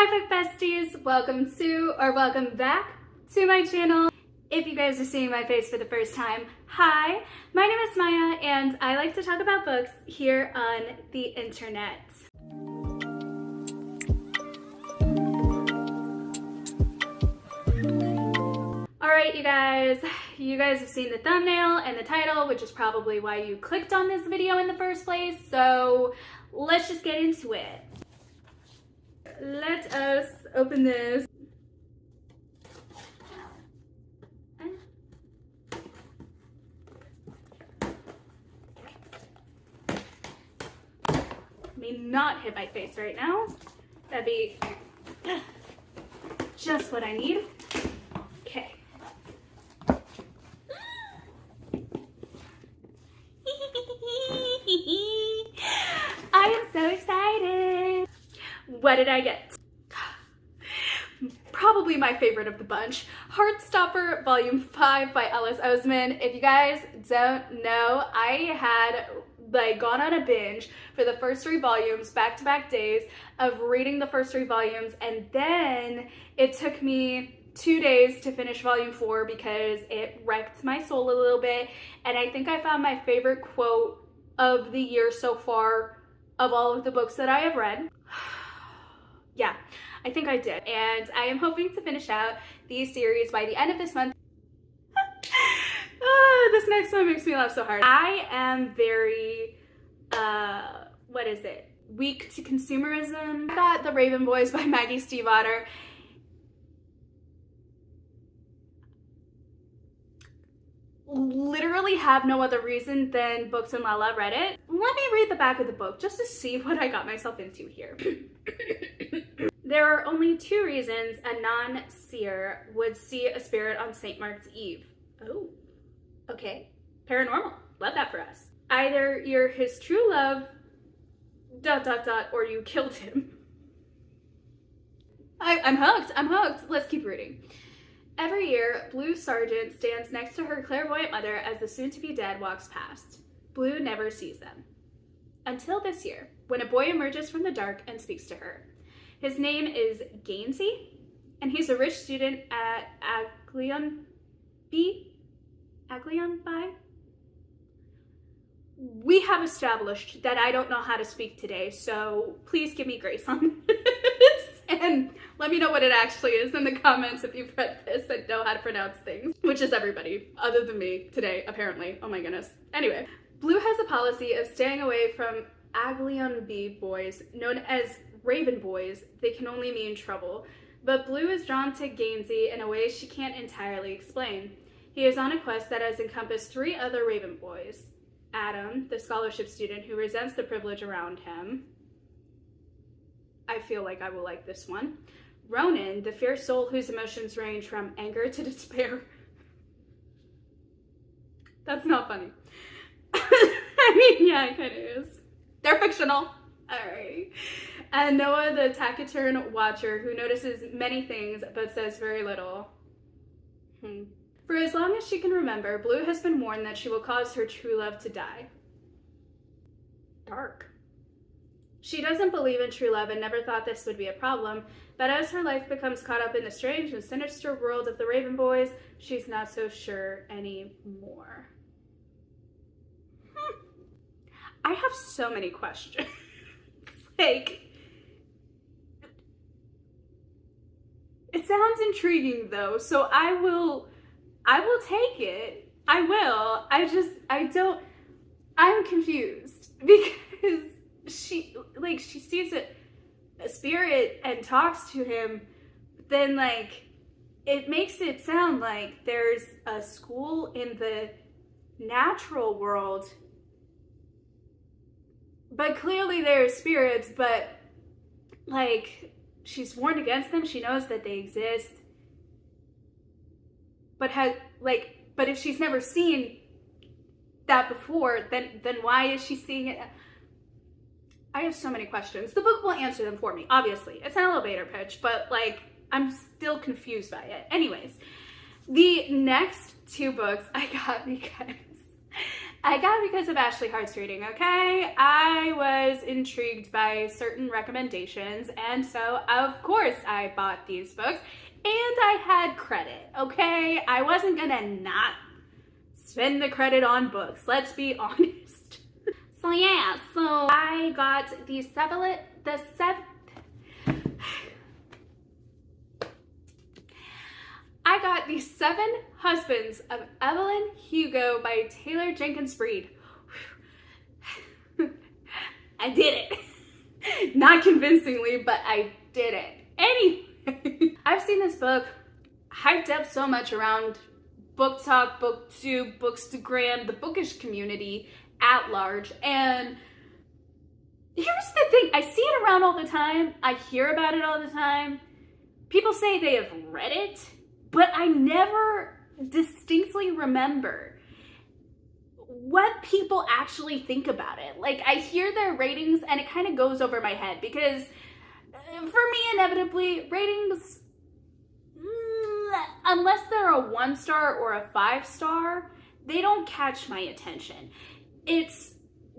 Hi book besties, welcome back to my channel. If you guys are seeing my face for the first time, hi, my name is Maya and I like to talk about books here on the internet. Alright you guys have seen the thumbnail and the title, which is probably why you clicked on this video in the first place, so let's just get into it. Let us open this. May not hit my face right now. That'd be just what I need. Okay. I am so excited. What did I get? Probably my favorite of the bunch, Heartstopper Volume 5 by Alice Oseman. If you guys don't know, I had gone on a binge for the first 3 volumes, back-to-back days of reading the first 3 volumes, and then it took me 2 days to finish Volume 4 because it wrecked my soul a little bit, and I think I found my favorite quote of the year so far of all of the books that I have read. Yeah, I think I did, and I am hoping to finish out these series by the end of this month. This next one makes me laugh so hard. I am very, weak to consumerism. I got The Raven Boys by Maggie Stiefvater. Literally have no other reason than Books and Lala read it. Let me read the back of the book just to see what I got myself into here. There are only 2 reasons a non-seer would see a spirit on St. Mark's Eve. Oh, okay. Paranormal. Love that for us. Either you're his true love, ... or you killed him. I'm hooked. Let's keep reading. Every year, Blue Sargent stands next to her clairvoyant mother as the soon-to-be dead walks past. Blue never sees them. Until this year, when a boy emerges from the dark and speaks to her. His name is Gainsey, and he's a rich student at Aglion By? We have established that I don't know how to speak today, so please give me grace on this. And let me know what it actually is in the comments if you've read this and know how to pronounce things. Which is everybody, other than me, today, apparently. Oh my goodness. Anyway, Blue has a policy of staying away from Aglion boys, known as Raven Boys. They can only mean trouble. But Blue is drawn to Gainsey in a way she can't entirely explain. He is on a quest that has encompassed 3 other Raven Boys. Adam, the scholarship student who resents the privilege around him. I feel like I will like this one. Ronan, the fierce soul whose emotions range from anger to despair. That's not funny. I mean, yeah, it kind of is. They're fictional. Alright. And Noah, the taciturn watcher who notices many things but says very little. For as long as she can remember, Blue has been warned that she will cause her true love to die. Dark. She doesn't believe in true love and never thought this would be a problem, but as her life becomes caught up in the strange and sinister world of the Raven Boys, she's not so sure anymore. I have so many questions. It sounds intriguing though, so I will take it. I will. I'm confused because she sees a spirit and talks to him, but then it makes it sound like there's a school in the natural world, but clearly there are spirits, but she's warned against them. She knows that they exist, but but if she's never seen that before, then why is she seeing it? I have so many questions. The book will answer them for me, obviously. It's an elevator pitch, but I'm still confused by it. Anyways, the next 2 books I got because I got it because of Ashley Hart's reading, okay? I was intrigued by certain recommendations, and so of course I bought these books, and I had credit, okay? I wasn't gonna not spend the credit on books, let's be honest. So yeah, so I got I got The Seven Husbands of Evelyn Hugo by Taylor Jenkins Reid. I did it. Not convincingly, but I did it. Anyway, I've seen this book hyped up so much around book talk, booktube, bookstagram, the bookish community at large, and here's the thing, I see it around all the time, I hear about it all the time, people say they have read it, but I never distinctly remember what people actually think about it. Like, I hear their ratings and it kind of goes over my head because for me, inevitably, ratings, unless they're a 1-star or a 5-star, they don't catch my attention. It's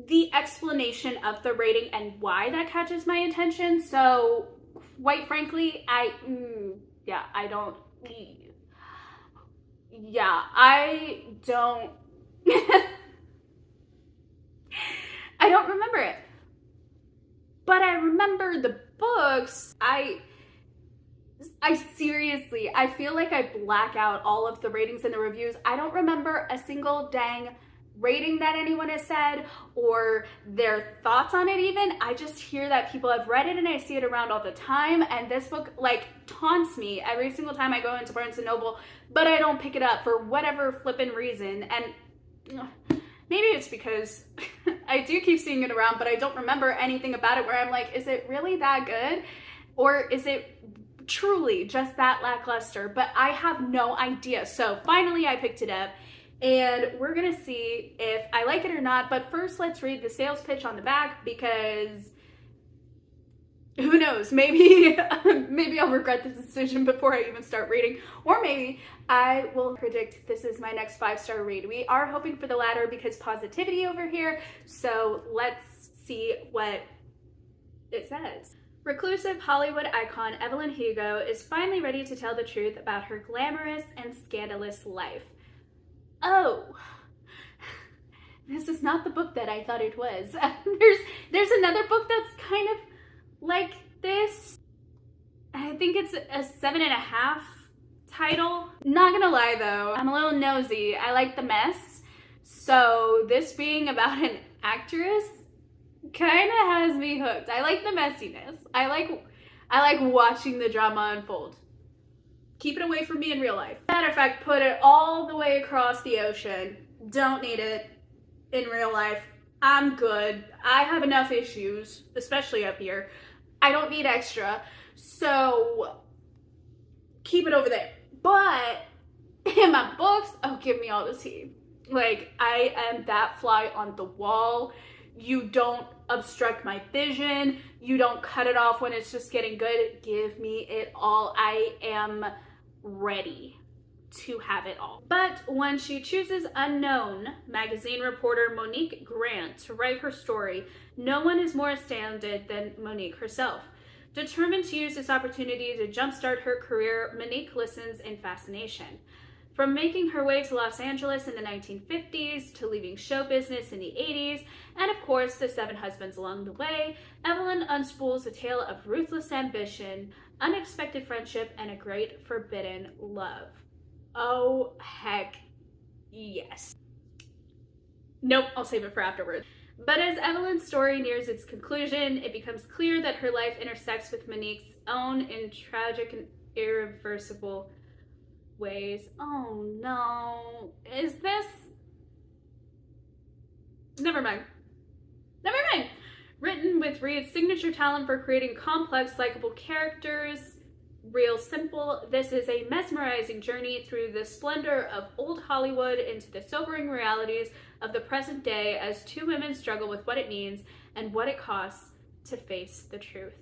the explanation of the rating and why that catches my attention. So, quite frankly, I don't I don't remember it. But I remember the books. I seriously, I feel like I black out all of the ratings and the reviews. I don't remember a single dang rating that anyone has said or their thoughts on it even. I just hear that people have read it and I see it around all the time, and this book like taunts me every single time I go into Barnes & Noble, but I don't pick it up for whatever flippin' reason. And maybe it's because I do keep seeing it around, but I don't remember anything about it where I'm like, is it really that good? Or is it truly just that lackluster? But I have no idea. So finally I picked it up, and we're gonna see if I like it or not. But first, let's read the sales pitch on the back, because who knows, maybe I'll regret this decision before I even start reading, or maybe I will predict this is my next 5-star read. We are hoping for the latter because positivity over here. So let's see what it says. Reclusive Hollywood icon Evelyn Hugo is finally ready to tell the truth about her glamorous and scandalous life. Oh, this is not the book that I thought it was. There's another book that's kind of like this. I think it's a 7.5 title. Not gonna lie though, I'm a little nosy. I like the mess. So this being about an actress kind of has me hooked. I like the messiness. I like watching the drama unfold. Keep it away from me in real life. Matter of fact, put it all the way across the ocean. Don't need it in real life. I'm good. I have enough issues, especially up here. I don't need extra. So keep it over there. But in my books, oh, give me all the tea. Like, I am that fly on the wall. You don't obstruct my vision. You don't cut it off when it's just getting good. Give me it all. I am ready to have it all. But when she chooses unknown magazine reporter Monique Grant to write her story, no one is more astounded than Monique herself. Determined to use this opportunity to jumpstart her career, Monique listens in fascination. From making her way to Los Angeles in the 1950s, to leaving show business in the 80s, and of course the 7 husbands along the way, Evelyn unspools a tale of ruthless ambition, unexpected friendship, and a great forbidden love. Oh, heck yes. Nope, I'll save it for afterwards. But as Evelyn's story nears its conclusion, it becomes clear that her life intersects with Monique's own in tragic and irreversible ways. Oh no. Is this? Never mind. Written with Reid's signature talent for creating complex, likable characters, real simple, this is a mesmerizing journey through the splendor of old Hollywood into the sobering realities of the present day as 2 women struggle with what it means and what it costs to face the truth.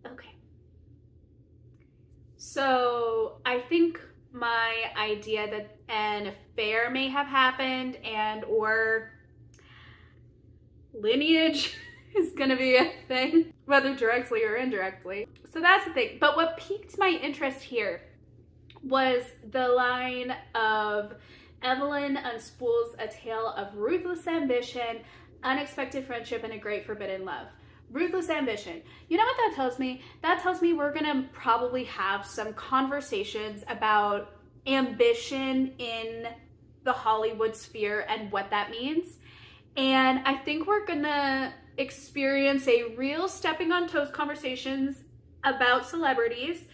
Okay. So I think my idea that an affair may have happened and or lineage is gonna be a thing, whether directly or indirectly. So that's the thing. But what piqued my interest here was the line of Evelyn unspools a tale of ruthless ambition, unexpected friendship, and a great forbidden love. Ruthless ambition. You know what that tells me? That tells me we're gonna probably have some conversations about ambition in the Hollywood sphere and what that means. And I think we're gonna experience a real stepping on toes conversations about celebrities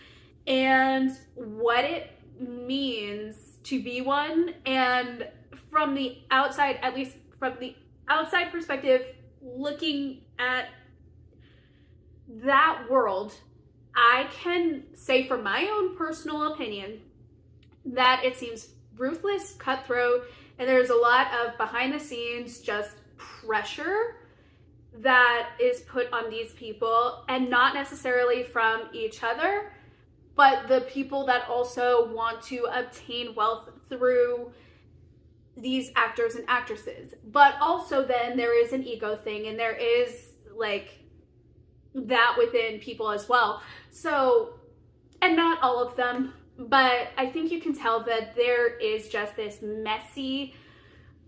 and what it means to be one. And from the outside, at least from the outside perspective, looking at that world, I can say from my own personal opinion that it seems ruthless, cutthroat, and there's a lot of behind the scenes just pressure that is put on these people, and not necessarily from each other, but the people that also want to obtain wealth through these actors and actresses. But also then there is an ego thing, and there is like that within people as well. So, and not all of them, but I think you can tell that there is just this messy,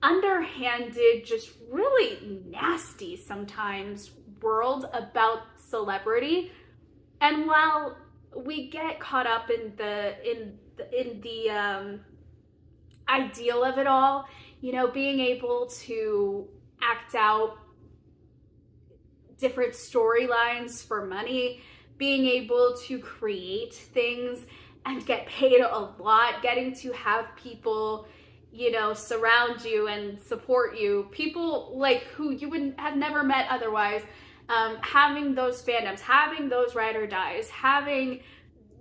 underhanded, just really nasty sometimes world about celebrity. And while we get caught up in the ideal of it all, you know, being able to act out different storylines for money, being able to create things and get paid a lot, getting to have people, you know, surround you and support you, people like who you would have never met otherwise, having those fandoms, having those ride or dies, having,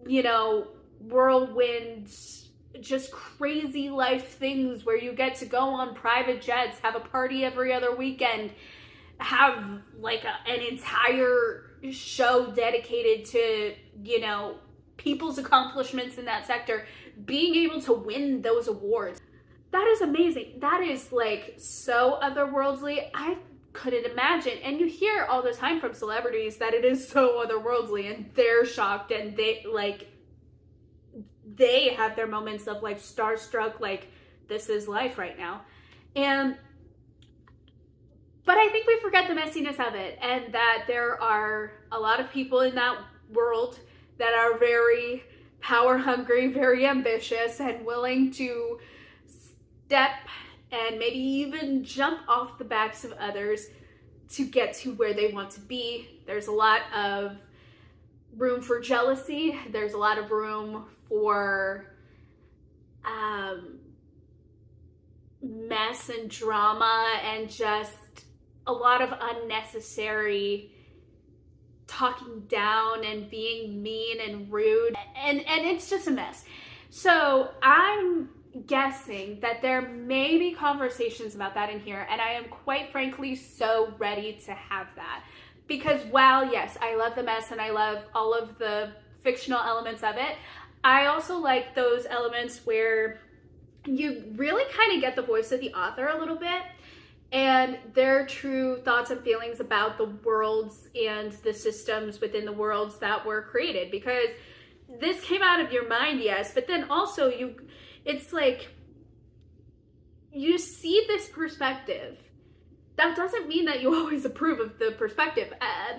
you know, whirlwind, just crazy life things where you get to go on private jets, have a party every other weekend, have like an entire show dedicated to, you know, people's accomplishments in that sector, being able to win those awards. That is amazing. That is like so otherworldly. I couldn't imagine. And you hear all the time from celebrities that it is so otherworldly, and they're shocked, and they have their moments of like starstruck, like this is life right now. But I think we forget the messiness of it, and that there are a lot of people in that world that are very power hungry, very ambitious, and willing to step and maybe even jump off the backs of others to get to where they want to be. There's a lot of room for jealousy. There's a lot of room for mess and drama, and just a lot of unnecessary talking down and being mean and rude, and it's just a mess. So I'm guessing that there may be conversations about that in here, and I am quite frankly so ready to have that, because while yes, I love the mess and I love all of the fictional elements of it, I also like those elements where you really kind of get the voice of the author a little bit and their true thoughts and feelings about the worlds and the systems within the worlds that were created. Because this came out of your mind, yes, but then also it's like you see this perspective. That doesn't mean that you always approve of the perspective.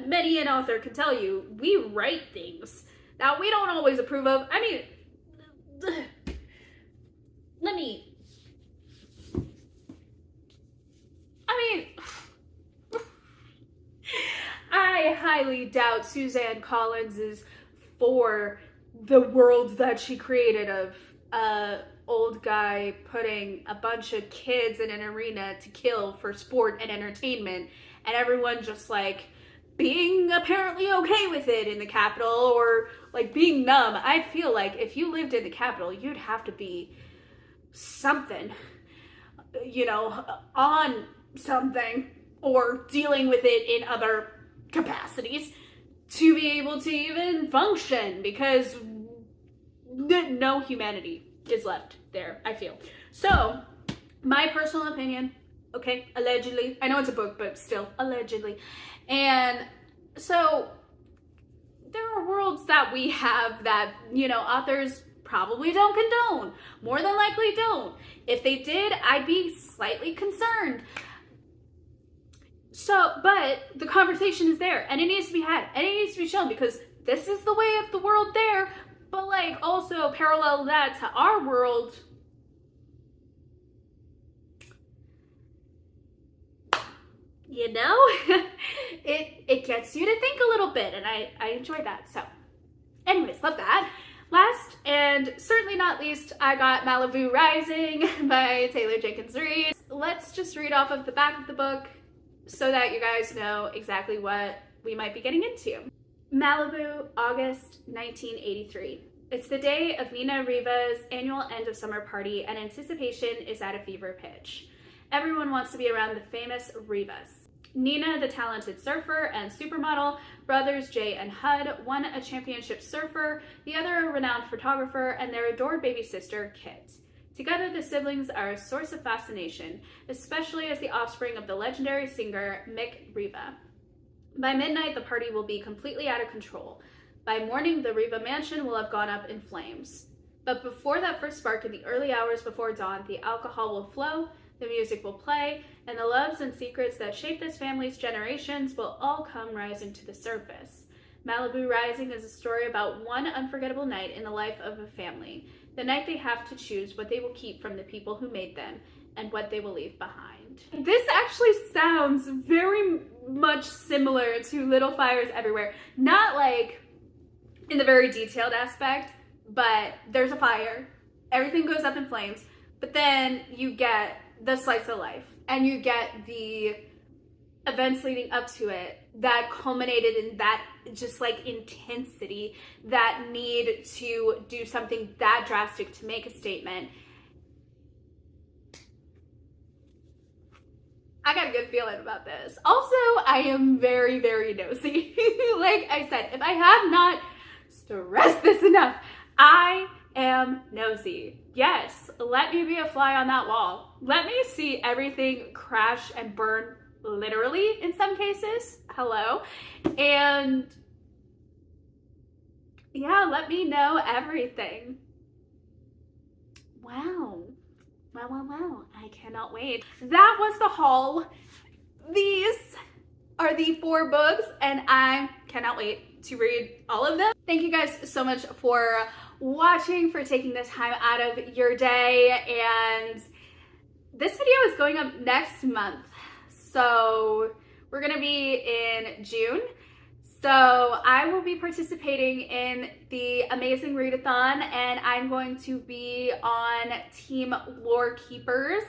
Many an author can tell you, we write things that we don't always approve of. I mean, I highly doubt Suzanne Collins is for the world that she created of old guy putting a bunch of kids in an arena to kill for sport and entertainment, and everyone just like being apparently okay with it in the Capitol, or like being numb. I feel like if you lived in the Capitol, you'd have to be something, you know, on something or dealing with it in other capacities to be able to even function, because no humanity is left there, I feel. So, my personal opinion, okay, allegedly, I know it's a book, but still, allegedly. And so, there are worlds that we have that, you know, authors probably don't condone. More than likely don't. If they did, I'd be slightly concerned. So, but the conversation is there, and it needs to be had, and it needs to be shown, because this is the way of the world there, but like also parallel that to our world. You know, it gets you to think a little bit, and I enjoy that. So anyways, love that. Last and certainly not least, I got Malibu Rising by Taylor Jenkins Reid. Let's just read off of the back of the book so that you guys know exactly what we might be getting into. Malibu, August 1983. It's the day of Nina Riva's annual end of summer party, and anticipation is at a fever pitch. Everyone wants to be around the famous Rivas. Nina, the talented surfer and supermodel, brothers Jay and Hud, one a championship surfer, the other a renowned photographer, and their adored baby sister, Kit. Together, the siblings are a source of fascination, especially as the offspring of the legendary singer Mick Riva. By midnight, the party will be completely out of control. By morning, the Riva mansion will have gone up in flames. But before that first spark in the early hours before dawn, the alcohol will flow, the music will play, and the loves and secrets that shape this family's generations will all come rising to the surface. Malibu Rising is a story about one unforgettable night in the life of a family, the night they have to choose what they will keep from the people who made them and what they will leave behind. This actually sounds very much similar to Little Fires Everywhere. Not like in the very detailed aspect, but there's a fire, everything goes up in flames, but then you get the slice of life, and you get the events leading up to it that culminated in that just like intensity, that need to do something that drastic to make a statement. I got a good feeling about this. Also, I am very, very nosy. Like I said, if I have not stressed this enough, I am nosy. Yes, let me be a fly on that wall. Let me see everything crash and burn, literally in some cases. Hello. And yeah, let me know everything. Wow. Wow. I cannot wait. That was the haul. These are the 4 books, and I cannot wait to read all of them. Thank you guys so much for watching, for taking the time out of your day, and this video is going up next month, so we're gonna be in June. So I will be participating in the Amazing Readathon, and I'm going to be on Team Lore Keepers.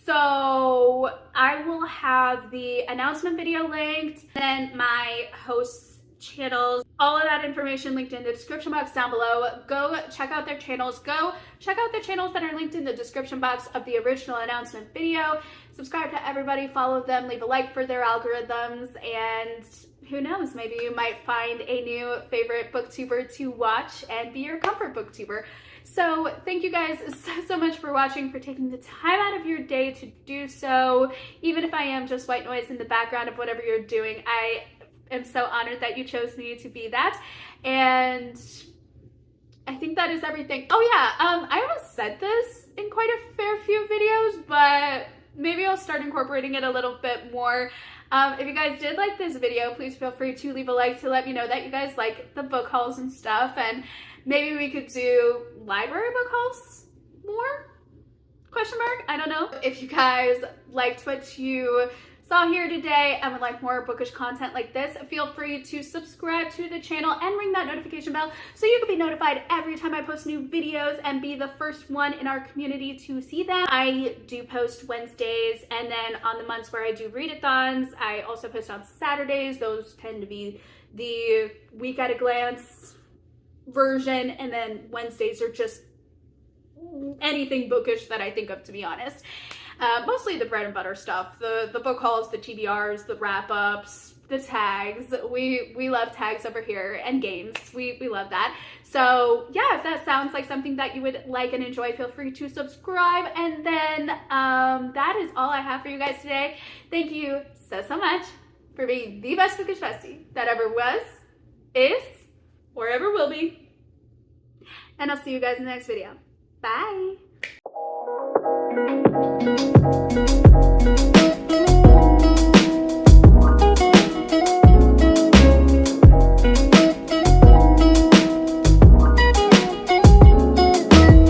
So I will have the announcement video linked, and my hosts' channels, all of that information linked in the description box down below. Go check out their channels. Go check out the channels that are linked in the description box of the original announcement video. Subscribe to everybody, follow them, leave a like for their algorithms, and who knows, maybe you might find a new favorite booktuber to watch and be your comfort booktuber. So thank you guys so much for watching, for taking the time out of your day to do so. Even if I am just white noise in the background of whatever you're doing, I am so honored that you chose me to be that. And I think that is everything. Oh yeah, I almost said this in quite a fair few videos, but maybe I'll start incorporating it a little bit more. If you guys did like this video, please feel free to leave a like to let me know that you guys like the book hauls and stuff, and maybe we could do library book hauls more? Question mark? I don't know. If you guys liked what you saw here today and would like more bookish content like this, feel free to subscribe to the channel and ring that notification bell so you can be notified every time I post new videos and be the first one in our community to see them. I do post Wednesdays, and then on the months where I do readathons, I also post on Saturdays. Those tend to be the week at a glance version, and then Wednesdays are just anything bookish that I think of, to be honest. Mostly the bread and butter stuff, the book hauls, the TBRs, the wrap-ups, the tags. We love tags over here and games. We love that. So yeah, if that sounds like something that you would like and enjoy, feel free to subscribe. And then that is all I have for you guys today. Thank you so much for being the best bookish bestie that ever was, is, or ever will be. And I'll see you guys in the next video. Bye.